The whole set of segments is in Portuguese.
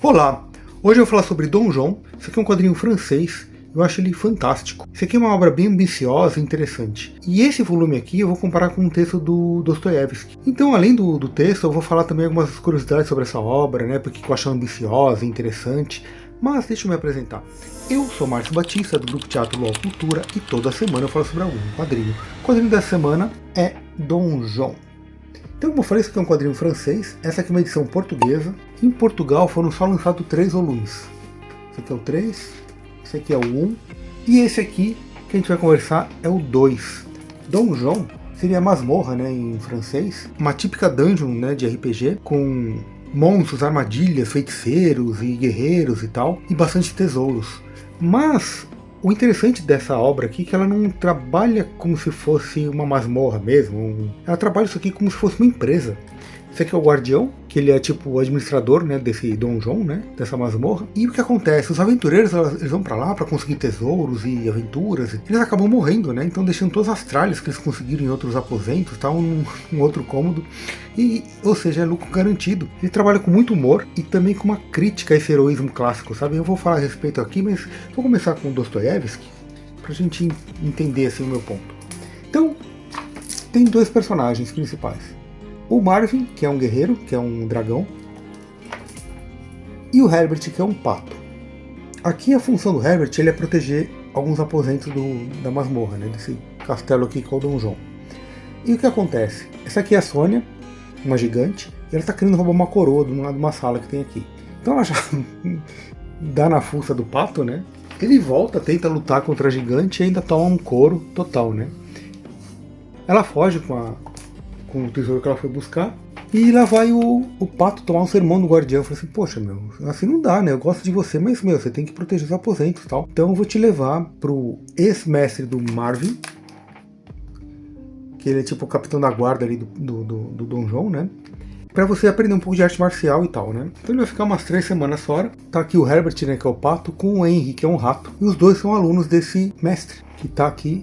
Olá! Hoje eu vou falar sobre Dom Juan. Isso aqui é um quadrinho francês, eu acho ele fantástico. Isso aqui é uma obra bem ambiciosa e interessante. E esse volume aqui eu vou comparar com um texto do Dostoiévski. Então, além do texto, eu vou falar também algumas curiosidades sobre essa obra, né? Porque eu acho ambiciosa e interessante. Mas deixa eu me apresentar. Eu sou Márcio Batista, do Grupo Teatro LOL Cultura, e toda semana eu falo sobre algum quadrinho. O quadrinho dessa semana é Dom Juan. Então, como eu falei, isso aqui é um quadrinho francês, essa aqui é uma edição portuguesa. Em Portugal foram só lançados 3 volumes. Esse aqui é o 3, esse aqui é o 1, e esse aqui que a gente vai conversar é o 2. Dom Juan seria masmorra, né, em francês, uma típica dungeon, né, de RPG, com monstros, armadilhas, feiticeiros e guerreiros e tal, e bastante tesouros. Mas o interessante dessa obra aqui é que ela não trabalha como se fosse uma masmorra mesmo. Ela trabalha isso aqui como se fosse uma empresa. Esse aqui é o guardião, que ele é tipo o administrador, né, desse Dom Juan, né, dessa masmorra. E o que acontece? Os aventureiros eles vão pra lá pra conseguir tesouros e aventuras. Eles acabam morrendo, né, então deixando todas as tralhas que eles conseguiram em outros aposentos, tal, num outro cômodo. E, ou seja, é lucro garantido. Ele trabalha com muito humor e também com uma crítica a esse heroísmo clássico, sabe? Eu vou falar a respeito aqui, mas vou começar com o Dostoiévski pra gente entender assim o meu ponto. Então, tem 2 personagens principais. O Marvin, que é um guerreiro, que é um dragão, e o Herbert, que é um pato. Aqui a função do Herbert ele é proteger alguns aposentos da masmorra, né, desse castelo aqui que é o Dom Juan. E o que acontece? Essa aqui é a Sônia, uma gigante, e ela está querendo roubar uma coroa de uma sala que tem aqui. Então ela já dá na fuça do pato, né? Ele volta, tenta lutar contra a gigante e ainda toma um couro total, né? Ela foge com o tesouro que ela foi buscar, e lá vai o pato tomar um sermão do guardião. Fala assim, poxa, meu, assim não dá, né? Eu gosto de você, mas, meu, você tem que proteger os aposentos e tal. Então eu vou te levar pro ex-mestre do Marvin, que ele é tipo o capitão da guarda ali do Dom Juan, né? Pra você aprender um pouco de arte marcial e tal, né? Então ele vai ficar umas 3 semanas fora. Tá aqui o Herbert, né, que é o pato, com o Henry, que é um rato. E os dois são alunos desse mestre, que tá aqui,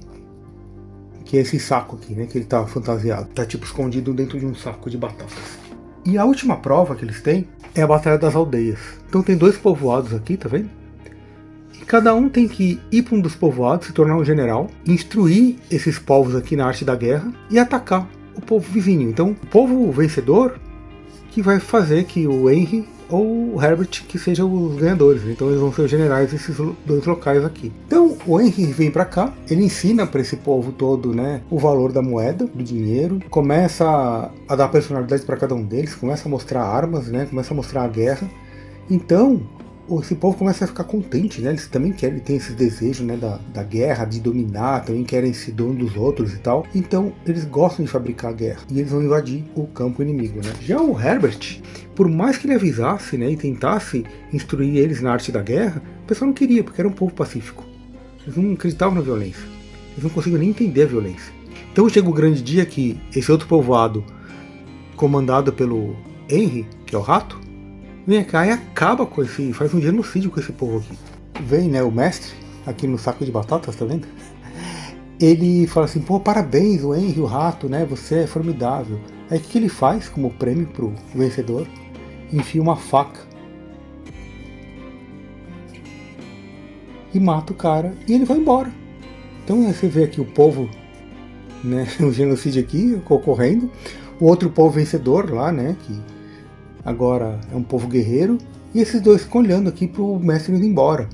que é esse saco aqui, né, que ele tá fantasiado. Tá tipo escondido dentro de um saco de batatas. E a última prova que eles têm é a Batalha das Aldeias. Então tem 2 povoados aqui, tá vendo? E cada um tem que ir para um dos povoados, se tornar um general, instruir esses povos aqui na arte da guerra e atacar o povo vizinho. Então o povo vencedor que vai fazer que o Henry ou o Herbert que sejam os ganhadores. Então eles vão ser os generais desses 2 locais aqui. Então o Henry vem para cá, ele ensina para esse povo todo, né, o valor da moeda, do dinheiro, começa a dar personalidade para cada um deles, começa a mostrar armas, né, começa a mostrar a guerra. Então esse povo começa a ficar contente, né? Eles também querem, tem esses desejos, né, da guerra, de dominar, também querem ser dono dos outros e tal. Então eles gostam de fabricar a guerra e eles vão invadir o campo inimigo, né? Já o Herbert, por mais que ele avisasse, né, e tentasse instruir eles na arte da guerra, o pessoal não queria, porque era um povo pacífico. Eles não acreditavam na violência. Eles não conseguiam nem entender a violência. Então chega o grande dia que esse outro povoado, comandado pelo Henry, que é o rato, vem cá e acaba com esse, faz um genocídio com esse povo aqui. Vem, né, o mestre, aqui no saco de batatas, tá vendo? Ele fala assim, pô, parabéns, o Henry, o rato, né, você é formidável. Aí o que ele faz como prêmio pro vencedor? Enfia uma faca e mata o cara e ele vai embora. Então você vê aqui o povo, né, o genocídio aqui ocorrendo, o outro povo vencedor lá, né, que agora é um povo guerreiro, e esses 2 ficam olhando aqui pro mestre indo embora.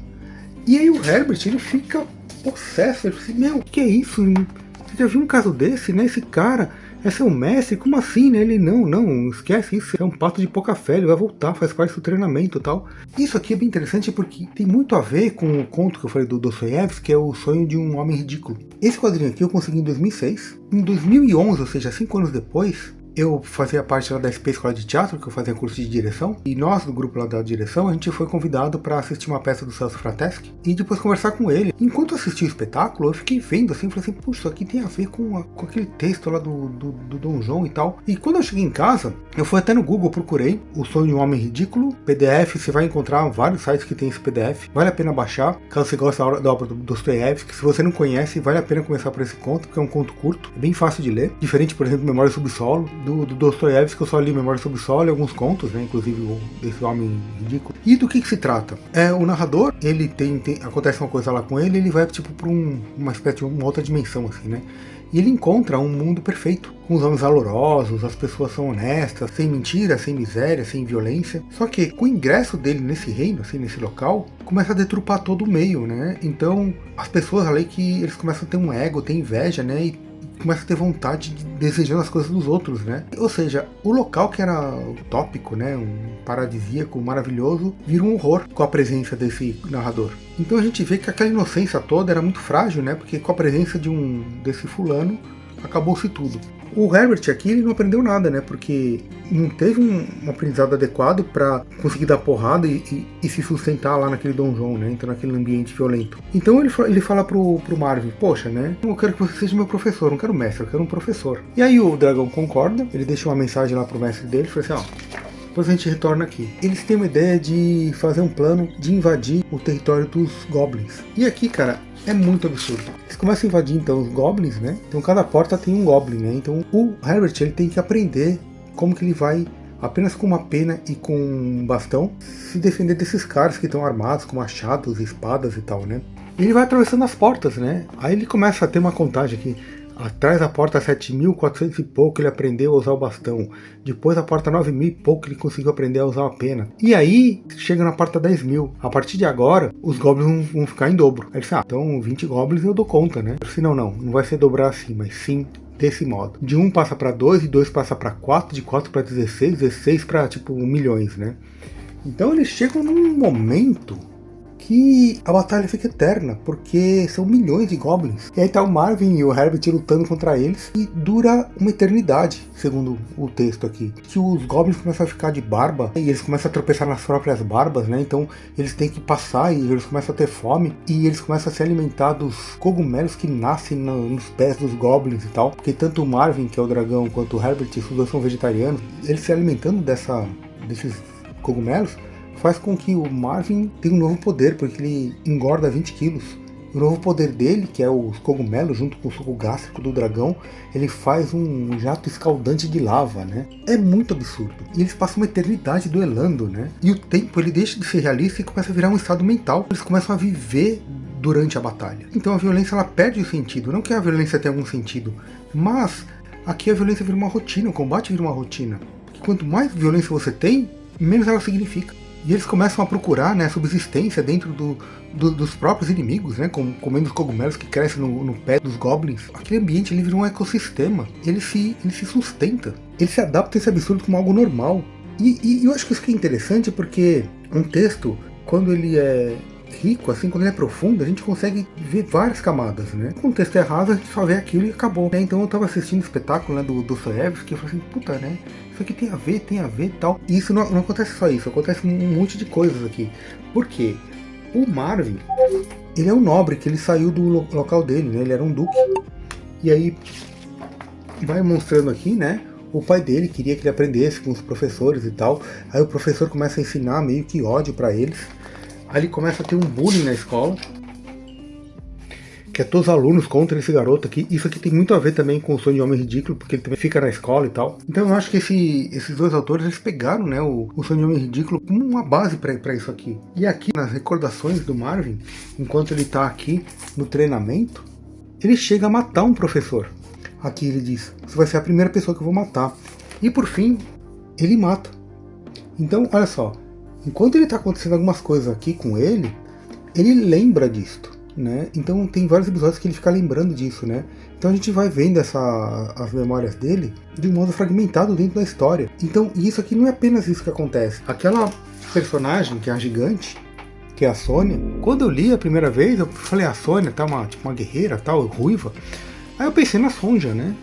E aí o Herbert, ele fica possesso, ele fala assim, meu, o que é isso? Você já viu um caso desse, né? Esse cara é seu mestre, como assim, né? Ele, não, esquece isso, é um pato de pouca fé, ele vai voltar, faz parte do treinamento e tal. Isso aqui é bem interessante porque tem muito a ver com o conto que eu falei do Dostoiévski, que é O Sonho de um Homem Ridículo. Esse quadrinho aqui eu consegui em 2006. Em 2011, ou seja, 5 anos depois, eu fazia parte lá da SP Escola de Teatro, que eu fazia curso de direção, e nós, do grupo lá da direção, a gente foi convidado para assistir uma peça do Celso Frateschi e depois conversar com ele. Enquanto eu assistia o espetáculo, eu fiquei vendo assim, falei assim, puxa, isso aqui tem a ver com aquele texto lá do Dom Juan e tal. E quando eu cheguei em casa, eu fui até no Google, procurei O Sonho de um Homem Ridículo, PDF, você vai encontrar vários sites que tem esse PDF, vale a pena baixar, caso você goste da obra do Dostoiévski. Se você não conhece, vale a pena começar por esse conto, porque é um conto curto, é bem fácil de ler, diferente, por exemplo, Memória do Subsolo, do Dostoiévski, que eu só li Memória sobre o Solo e alguns contos, né, inclusive desse homem ridículo. E do que se trata? O narrador, ele acontece uma coisa lá com ele, ele vai tipo para uma espécie de uma outra dimensão, assim, né? E ele encontra um mundo perfeito, com os homens valorosos, as pessoas são honestas, sem mentira, sem miséria, sem violência. Só que com o ingresso dele nesse reino, assim, nesse local, começa a deturpar todo o meio, né? Então as pessoas ali que eles começam a ter um ego, ter inveja, né? E começa a ter vontade de desejando as coisas dos outros, né? Ou seja, o local que era utópico, né, um paradisíaco maravilhoso, vira um horror com a presença desse narrador. Então a gente vê que aquela inocência toda era muito frágil, né? Porque com a presença desse fulano, acabou-se tudo. O Herbert aqui, ele não aprendeu nada, né? Porque não teve um aprendizado adequado para conseguir dar porrada e se sustentar lá naquele donjon, né? Então naquele ambiente violento. Então ele fala pro Marvin, poxa, né? Eu quero que você seja meu professor, não quero mestre, eu quero um professor. E aí o dragão concorda, ele deixa uma mensagem lá pro mestre dele, fala assim, ó, depois a gente retorna aqui. Eles têm uma ideia de fazer um plano de invadir o território dos Goblins. E aqui, cara, é muito absurdo. Eles começam a invadir então os Goblins, né? Então cada porta tem um Goblin, né? Então o Herbert, ele tem que aprender como que ele vai, apenas com uma pena e com um bastão, se defender desses caras que estão armados com machados, espadas e tal, né? E ele vai atravessando as portas, né? Aí ele começa a ter uma contagem aqui. Atrás da porta 7.400 e pouco ele aprendeu a usar o bastão. Depois da porta 9.000 e pouco ele conseguiu aprender a usar a pena. E aí chega na porta 10.000. A partir de agora os goblins vão ficar em dobro. Aí ele disse, então 20 goblins eu dou conta, né? Eu disse, não vai ser dobrar assim, mas sim desse modo. De 1 passa para 2, de 2 passa para 4, de 4 para 16, 16 para tipo milhões, né? Então eles chegam num momento que a batalha fica eterna, porque são milhões de goblins. E aí tá o Marvin e o Herbert lutando contra eles, e dura uma eternidade, segundo o texto aqui. Que os goblins começam a ficar de barba, e eles começam a tropeçar nas próprias barbas, né? Então eles têm que passar, e eles começam a ter fome, e eles começam a se alimentar dos cogumelos que nascem nos pés dos goblins e tal. Porque tanto o Marvin, que é o dragão, quanto o Herbert, os dois são vegetarianos, eles se alimentando desses cogumelos, faz com que o Marvin tenha um novo poder, porque ele engorda 20 quilos. O novo poder dele, que é os cogumelos, junto com o suco gástrico do dragão, ele faz um jato escaldante de lava, né? É muito absurdo. E eles passam uma eternidade duelando, né? E o tempo, ele deixa de ser realista e começa a virar um estado mental. Eles começam a viver durante a batalha. Então a violência, ela perde o sentido. Não que a violência tenha algum sentido, mas aqui a violência vira uma rotina, o combate vira uma rotina. Porque quanto mais violência você tem, menos ela significa. E eles começam a procurar, né, subsistência dentro dos próprios inimigos, né, comendo os cogumelos que crescem no pé dos goblins. Aquele ambiente, ele vira um ecossistema. Ele se sustenta. Ele se adapta a esse absurdo como algo normal. E eu acho que isso que é interessante, porque um texto, quando ele é rico, assim, quando ele é profundo, a gente consegue ver várias camadas, né? Quando o texto é raso, a gente só vê aquilo e acabou, né? Então eu tava assistindo o espetáculo, né, do Dostoiévski, e eu falei assim, puta, né? Isso aqui tem a ver e tal. E isso não acontece só isso, acontece um monte de coisas aqui. Por quê? O Marvin, ele é um nobre, que ele saiu do local dele, né? Ele era um duque. E aí, vai mostrando aqui, né? O pai dele queria que ele aprendesse com os professores e tal. Aí o professor começa a ensinar meio que ódio pra eles. Aí ele começa a ter um bullying na escola, que é todos os alunos contra esse garoto aqui. Isso aqui tem muito a ver também com o Sonho de Homem Ridículo, porque ele também fica na escola e tal. Então eu acho que esses dois autores, eles pegaram, né, o Sonho de Homem Ridículo como uma base para isso aqui. E aqui, nas recordações do Marvin, enquanto ele tá aqui no treinamento, ele chega a matar um professor. Aqui ele diz, você vai ser a primeira pessoa que eu vou matar. E por fim, ele mata. Então, olha só, enquanto ele está acontecendo algumas coisas aqui com ele lembra disto, né? Então tem vários episódios que ele fica lembrando disso, né? Então a gente vai vendo as memórias dele de um modo fragmentado dentro da história. Então, e isso aqui não é apenas isso que acontece. Aquela personagem que é a gigante, que é a Sônia, quando eu li a primeira vez, eu falei, a Sônia tá uma guerreira, tal, ruiva. Aí eu pensei na Sonja, né?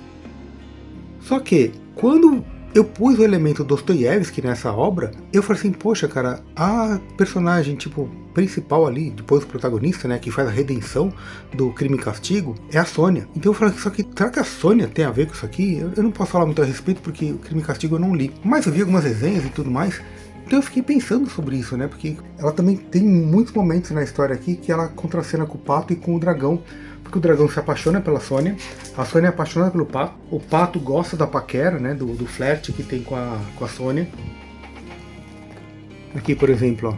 Só que, quando eu pus o elemento Dostoiévski nessa obra, eu falei assim, poxa, cara, a personagem, tipo, principal ali, depois o protagonista, né, que faz a redenção do Crime e Castigo, é a Sônia. Então eu falei, só que, será que a Sônia tem a ver com isso aqui? Eu não posso falar muito a respeito, porque o Crime e Castigo eu não li. Mas eu vi algumas resenhas e tudo mais, Então eu fiquei pensando sobre isso, né? Porque ela também tem muitos momentos na história aqui que ela contracena com o Pato e com o Dragão. Porque o Dragão se apaixona pela Sônia, a Sônia é apaixonada pelo Pato, o Pato gosta da paquera, né? Do flerte que tem com a Sônia. Aqui, por exemplo,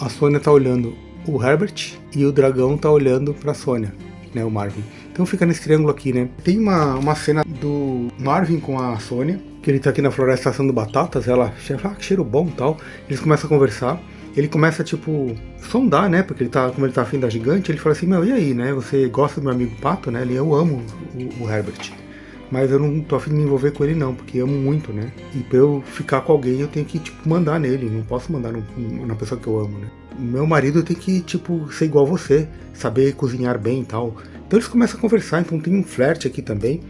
ó, a Sônia tá olhando o Herbert e o Dragão tá olhando pra Sônia, né? O Marvin. Então fica nesse triângulo aqui, né? Tem uma cena do Marvin com a Sônia, que ele tá aqui na floresta assando batatas, ela fala, que cheiro bom e tal. Eles começam a conversar, ele começa, tipo, sondar, né? Porque como ele tá afim da gigante, ele fala assim, meu, e aí, né? Você gosta do meu amigo Pato, né? Eu amo o Herbert, mas eu não tô afim de me envolver com ele não, porque eu amo muito, né? E pra eu ficar com alguém, eu tenho que, tipo, mandar nele, não posso mandar na pessoa que eu amo, né? Meu marido tem que, tipo, ser igual a você, saber cozinhar bem e tal. Então eles começam a conversar, então tem um flerte aqui também.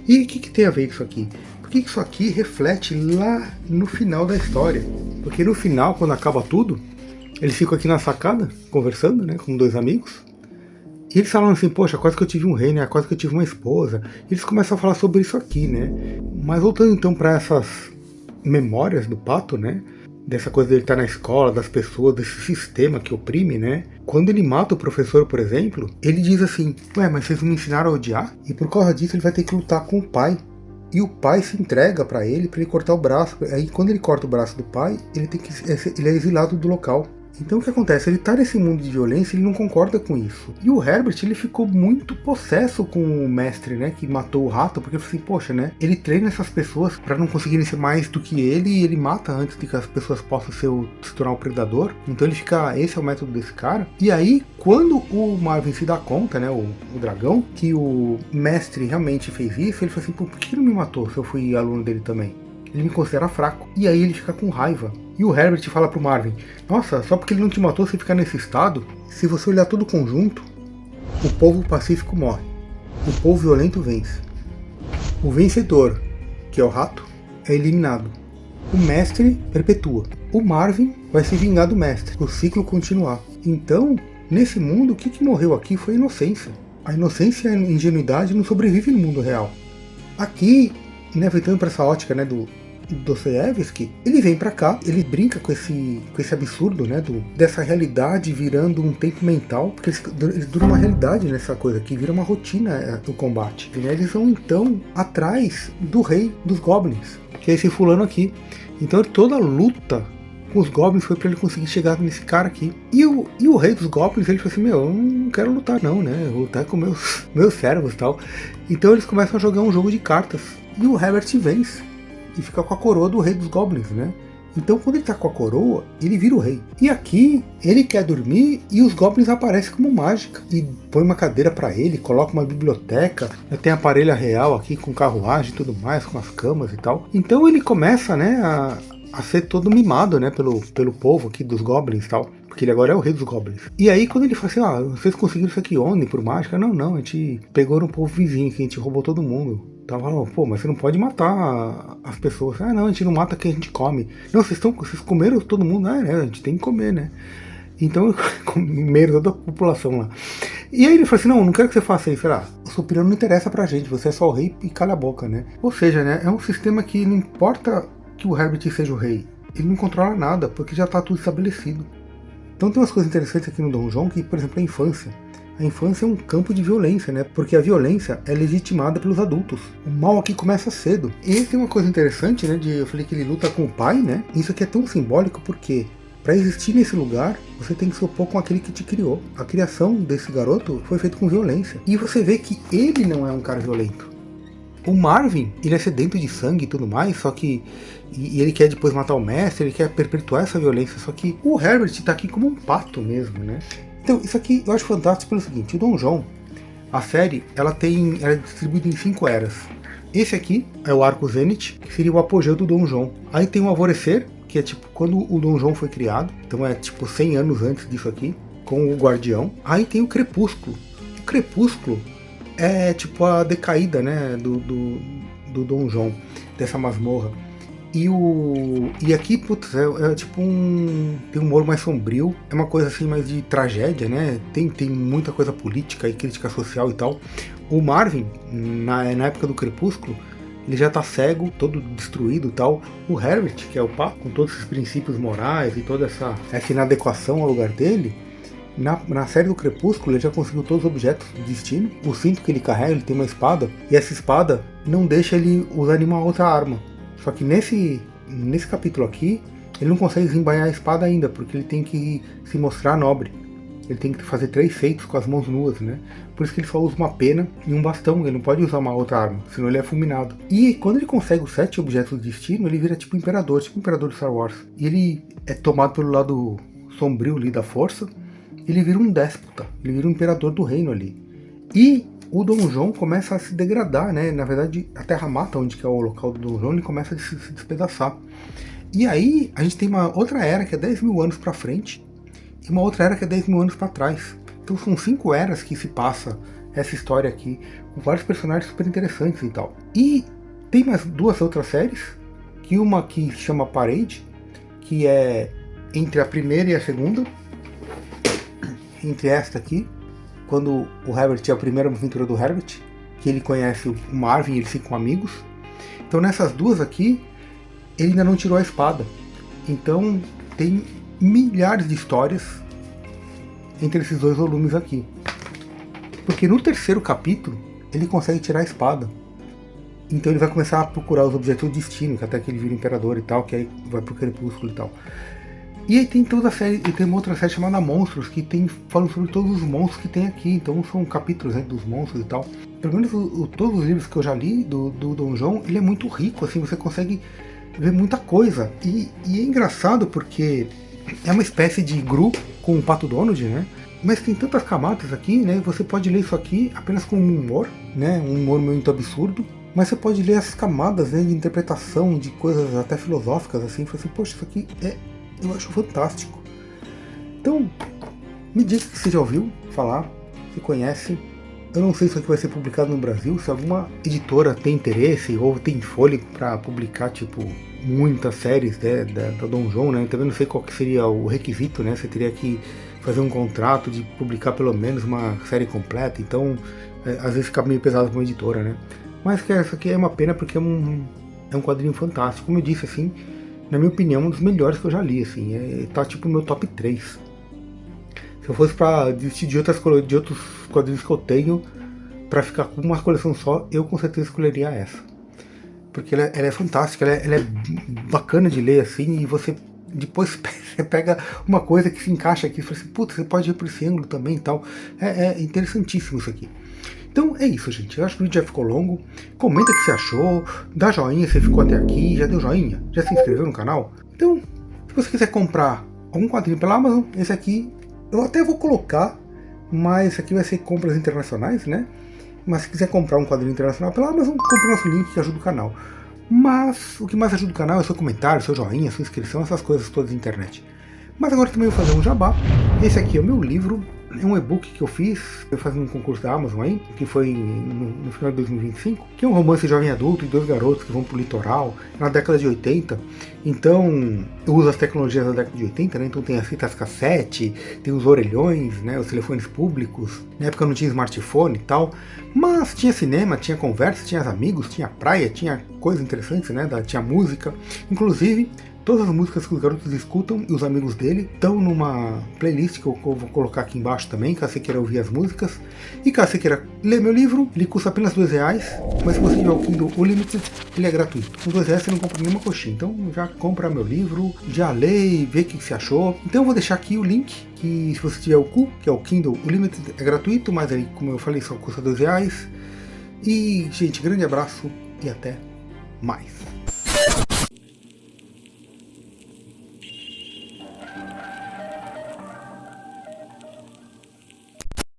E o que tem a ver com isso aqui? Porque isso aqui reflete lá no final da história. Porque no final, quando acaba tudo, eles ficam aqui na sacada, conversando, né, com dois amigos. E eles falam assim, poxa, quase que eu tive um rei, né, quase que eu tive uma esposa. E eles começam a falar sobre isso aqui, né. Mas voltando então para essas memórias do Pato, né, dessa coisa dele estar na escola, das pessoas, desse sistema que oprime, né? Quando ele mata o professor, por exemplo, ele diz assim, ué, mas vocês não me ensinaram a odiar? E por causa disso ele vai ter que lutar com o pai. E o pai se entrega para ele cortar o braço. Aí quando ele corta o braço do pai, ele é exilado do local. Então o que acontece? Ele tá nesse mundo de violência, ele não concorda com isso. E o Herbert, ele ficou muito possesso com o mestre, né, que matou o rato, porque ele falou assim, poxa, né, ele treina essas pessoas para não conseguirem ser mais do que ele, e ele mata antes de que as pessoas possam se tornar um predador. Então ele fica, esse é o método desse cara. E aí, quando o Marvin se dá conta, né, o dragão, que o mestre realmente fez isso, ele fala assim, pô, por que ele não me matou se eu fui aluno dele também? Ele me considera fraco. E aí ele fica com raiva. E o Herbert fala pro Marvin, nossa, só porque ele não te matou você ficar nesse estado? Se você olhar todo o conjunto, o povo pacífico morre. O povo violento vence. O vencedor, que é o rato, é eliminado. O mestre perpetua. O Marvin vai se vingar do mestre. O ciclo continuar. Então, nesse mundo, o que morreu aqui foi a inocência. A inocência e a ingenuidade não sobrevivem no mundo real. Aqui, né, voltando para essa ótica, né, do Dostoiévski, ele vem pra cá, ele brinca com esse absurdo, né, dessa realidade virando um tempo mental, porque eles duram uma realidade nessa coisa, que vira uma rotina do combate. E, né, eles vão então atrás do rei dos goblins, que é esse fulano aqui. Então toda a luta com os goblins foi pra ele conseguir chegar nesse cara aqui. E o rei dos goblins, ele falou assim, meu, eu não quero lutar não, né, eu vou lutar com meus servos e tal. Então eles começam a jogar um jogo de cartas, e o Herbert vence. E fica com a coroa do rei dos goblins, né? Então quando ele tá com a coroa, ele vira o rei. E aqui, ele quer dormir e os goblins aparecem como mágica. E põe uma cadeira para ele, coloca uma biblioteca, tem aparelho real aqui com carruagem e tudo mais, com as camas e tal. Então ele começa, né, a ser todo mimado, né, pelo povo aqui dos goblins e tal. Porque ele agora é o rei dos goblins. E aí quando ele fala assim, vocês conseguiram isso aqui onde? Por mágica? Não, a gente pegou no povo vizinho, que a gente roubou todo mundo. Tava falando, pô, mas você não pode matar as pessoas. Não, a gente não mata quem a gente come. Não, vocês comeram todo mundo. A gente tem que comer, né? Então, comeram toda a população lá. E aí ele falou assim, não quero que você faça isso. O sua opinião não interessa pra gente, você é só o rei e cala a boca, né? Ou seja, né, é um sistema que não importa que o Herbert seja o rei, ele não controla nada, porque já tá tudo estabelecido. Então tem umas coisas interessantes aqui no Donjon, que, por exemplo, a infância. A infância é um campo de violência, né? Porque a violência é legitimada pelos adultos. O mal aqui começa cedo. E tem uma coisa interessante, né? Eu falei que ele luta com o pai, né? Isso aqui é tão simbólico porque, para existir nesse lugar, você tem que se opor com aquele que te criou. A criação desse garoto foi feita com violência. E você vê que ele não é um cara violento. O Marvin, ele é sedento de sangue e tudo mais, só que... E ele quer depois matar o mestre, ele quer perpetuar essa violência. Só que o Herbert tá aqui como um pato mesmo, né? Então, isso aqui eu acho fantástico pelo seguinte, o Donjon, a série, ela é distribuída em 5 eras. Esse aqui é o Arco Zenith, que seria o apogeu do Donjon. Aí tem o Alvorecer, que é tipo quando o Donjon foi criado, então é tipo 100 anos antes disso aqui, com o Guardião. Aí tem o Crepúsculo. O Crepúsculo é tipo a decaída, né, do Donjon, dessa masmorra. E aqui, putz, é tipo tem um humor mais sombrio, é uma coisa assim mais de tragédia, né? Tem muita coisa política e crítica social e tal. O Marvin, na época do Crepúsculo, ele já tá cego, todo destruído e tal. O Herbert, que é o Pato, com todos esses princípios morais e toda essa inadequação ao lugar dele, na série do Crepúsculo ele já conseguiu todos os objetos do destino. O cinto que ele carrega, ele tem uma espada, e essa espada não deixa ele usar nenhuma outra arma. Só que nesse capítulo aqui, ele não consegue desembainhar a espada ainda, porque ele tem que se mostrar nobre. Ele tem que fazer 3 feitos com as mãos nuas, né? Por isso que ele só usa uma pena e um bastão, ele não pode usar uma outra arma, senão ele é fulminado. E quando ele consegue os 7 objetos do destino, ele vira tipo imperador de Star Wars. E ele é tomado pelo lado sombrio ali da força, ele vira um déspota, ele vira um imperador do reino ali. E o donjon começa a se degradar, né? Na verdade, a Terra Mata, onde que é o local do donjon, ele começa a se despedaçar. E aí, a gente tem uma outra era que é 10 mil anos pra frente, e uma outra era que é 10 mil anos para trás. Então são 5 eras que se passa essa história aqui, com vários personagens super interessantes e tal. E tem mais 2 outras séries, que uma que se chama Parade, que é entre a primeira e a segunda, entre esta aqui, quando o Herbert é a primeira aventura do Herbert, que ele conhece o Marvin e eles ficam amigos. Então nessas 2 aqui, ele ainda não tirou a espada. Então tem milhares de histórias entre esses 2 volumes aqui. Porque no 3º capítulo ele consegue tirar a espada. Então ele vai começar a procurar os objetos do destino, que até que ele vira imperador e tal, que aí vai pro Crepúsculo e tal. E aí tem toda a série, e tem uma outra série chamada Monstros, que falam sobre todos os monstros que tem aqui. Então são capítulos, né, dos monstros e tal. Pelo menos todos os livros que eu já li do donjon, ele é muito rico, assim, você consegue ver muita coisa. E é engraçado porque é uma espécie de Gru com o Pato Donald, né? Mas tem tantas camadas aqui, né? Você pode ler isso aqui apenas com humor, né? Um humor muito absurdo. Mas você pode ler as camadas, né, de interpretação de coisas até filosóficas, assim. Você, poxa, isso aqui eu acho fantástico. Então, me diga que você já ouviu falar, se conhece. Eu não sei se isso aqui vai ser publicado no Brasil, se alguma editora tem interesse ou tem fôlego para publicar, tipo, muitas séries, né, da donjon, né? Eu também não sei qual que seria o requisito, né? Você teria que fazer um contrato de publicar pelo menos uma série completa, então às vezes fica meio pesado para uma editora, né? Mas que essa aqui é uma pena porque é um quadrinho fantástico. Como eu disse, assim, na minha opinião, um dos melhores que eu já li, assim, tá tipo no meu top 3. Se eu fosse para desistir de outros quadrinhos que eu tenho para ficar com uma coleção só, eu com certeza escolheria essa. Porque ela é fantástica, ela é bacana de ler, assim, e você depois você pega uma coisa que se encaixa aqui e fala assim, putz, você pode ir por esse ângulo também e tal. É interessantíssimo isso aqui. Então é isso, gente. Eu acho que o vídeo já ficou longo. Comenta o que você achou, dá joinha se você ficou até aqui, já deu joinha, já se inscreveu no canal. Então, se você quiser comprar algum quadrinho pela Amazon, esse aqui eu até vou colocar, mas esse aqui vai ser compras internacionais, né? Mas se quiser comprar um quadrinho internacional pela Amazon, compre o nosso link que ajuda o canal. Mas o que mais ajuda o canal é o seu comentário, seu joinha, sua inscrição, essas coisas todas da internet. Mas agora também vou fazer um jabá. Esse aqui é o meu livro, é um e-book que eu fiz, eu fazendo um concurso da Amazon aí, que foi no final de 2025, que é um romance jovem adulto de 2 garotos que vão pro litoral, na década de 80. Então, eu uso as tecnologias da década de 80, né? Então tem as fitas cassete, tem os orelhões, né? Os telefones públicos. Na época não tinha smartphone e tal, mas tinha cinema, tinha conversa, tinha amigos, tinha praia, tinha coisas interessantes, né? Tinha música, inclusive. Todas as músicas que os garotos escutam e os amigos dele estão numa playlist que eu vou colocar aqui embaixo também, caso você queira ouvir as músicas. E caso você queira ler meu livro, ele custa apenas R$2, mas se você tiver o Kindle Unlimited, ele é gratuito. Com R$2 você não compra nenhuma coxinha, então já compra meu livro, já lê e vê o que você achou. Então eu vou deixar aqui o link, que se você tiver o Q, que é o Kindle Unlimited, é gratuito, mas aí, como eu falei, só custa R$2. E, gente, grande abraço e até mais.